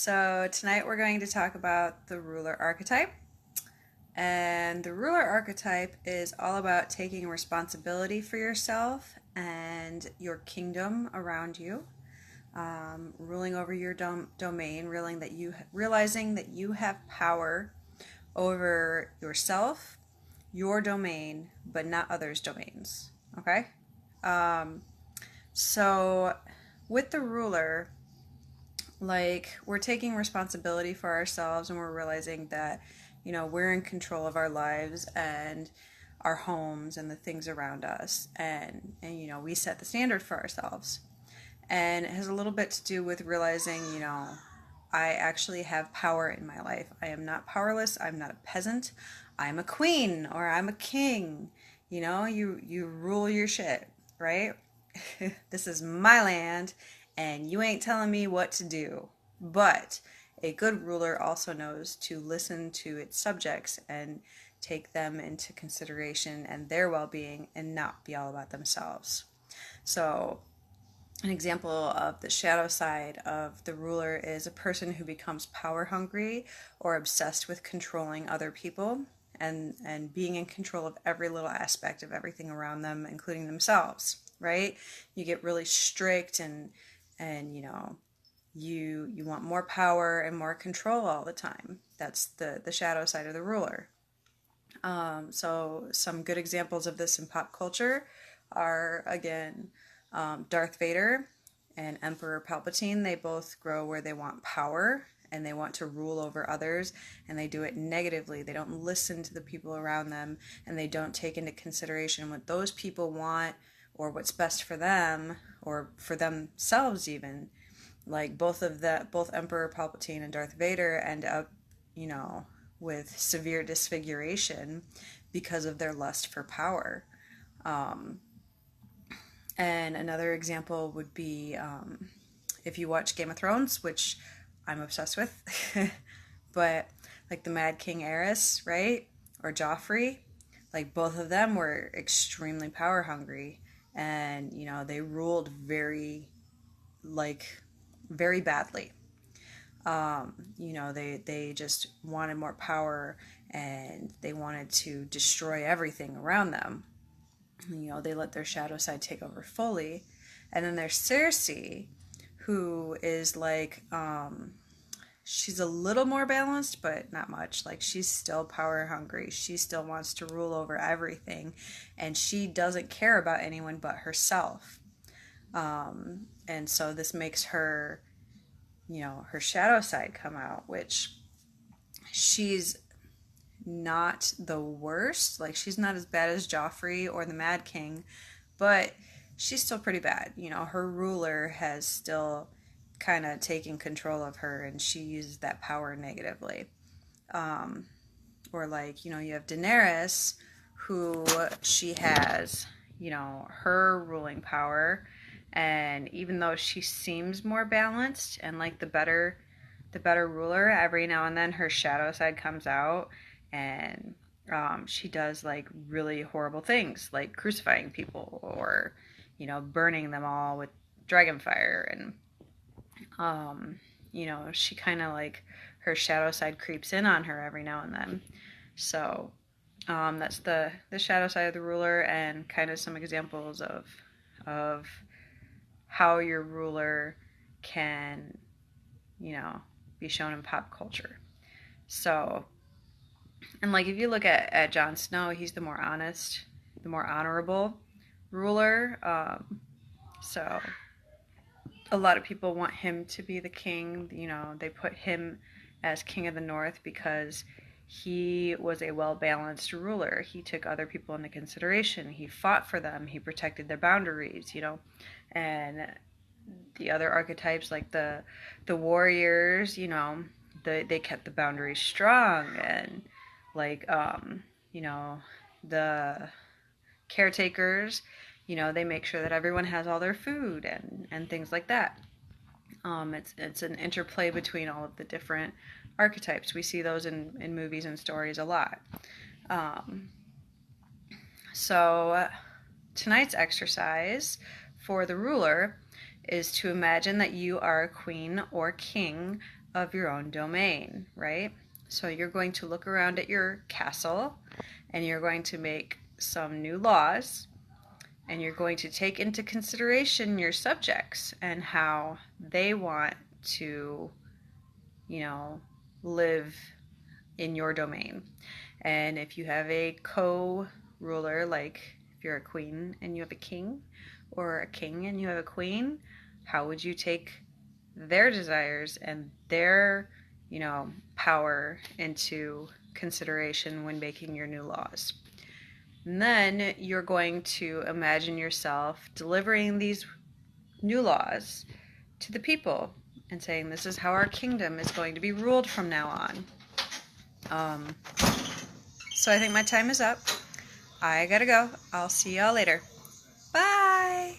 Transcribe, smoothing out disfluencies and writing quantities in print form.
So tonight we're going to talk about the ruler archetype. And the ruler archetype is all about taking responsibility for yourself and your kingdom around you, ruling over your domain, realizing that you have power over yourself, your domain, but not others' domains. Okay? Um, so with the ruler, we're taking responsibility for ourselves and we're realizing that we're in control of our lives and our homes and the things around us, and we set the standard for ourselves. And it has a little bit to do with realizing I actually have power in my life. I am not powerless. I'm not a peasant. I'm a queen or I'm a king. You rule your shit, right? This is my land and you ain't telling me what to do. But a good ruler also knows to listen to its subjects and take them into consideration and their well-being and not be all about themselves. So an example of the shadow side of the ruler is a person who becomes power hungry or obsessed with controlling other people and being in control of every little aspect of everything around them, including themselves, right? You get really strict and you want more power and more control all the time. That's the shadow side of the ruler. So some good examples of this in pop culture are, again, Darth Vader and Emperor Palpatine. They both grow where they want power and they want to rule over others, and they do it negatively. They don't listen to the people around them, and they don't take into consideration what those people want or what's best for them or for themselves even. Like both Emperor Palpatine and Darth Vader end up, with severe disfiguration because of their lust for power. And another example would be if you watch Game of Thrones, which I'm obsessed with, but like the Mad King Aerys, right? Or Joffrey, like both of them were extremely power hungry, and they ruled very badly. They just wanted more power and they wanted to destroy everything around them. They let their shadow side take over fully. And then there's Cersei, who is she's a little more balanced, but not much. Like, she's still power hungry. She still wants to rule over everything. And she doesn't care about anyone but herself. And so this makes her, her shadow side come out, which she's not the worst. Like, she's not as bad as Joffrey or the Mad King, but she's still pretty bad. Her ruler has still kind of taken control of her, and she uses that power negatively. Or you have Daenerys, who she has, her ruling power, and even though she seems more balanced and like the better ruler, every now and then her shadow side comes out, and she does like really horrible things, like crucifying people or burning them all with dragon fire. And she kind of like, her shadow side creeps in on her every now and then. So that's the shadow side of the ruler, and kind of some examples of how your ruler can be shown in pop culture. So, and like if you look at Jon Snow, he's the more honest, the more honorable ruler. So a lot of people want him to be the king. They put him as king of the North because he was a well-balanced ruler. He took other people into consideration. He fought for them. He protected their boundaries, and the other archetypes, like the warriors, they kept the boundaries strong, and the caretakers, they make sure that everyone has all their food and things like that. It's an interplay between all of the different archetypes. We see those in movies and stories a lot. So tonight's exercise for the ruler is to imagine that you are a queen or king of your own domain, right? So you're going to look around at your castle and you're going to make some new laws, and you're going to take into consideration your subjects and how they want to, live in your domain. And if you have a co-ruler, like if you're a queen and you have a king, or a king and you have a queen, how would you take their desires and their, power into consideration when making your new laws? And then you're going to imagine yourself delivering these new laws to the people and saying, this is how our kingdom is going to be ruled from now on. So I think my time is up. I gotta go. I'll see y'all later. Bye!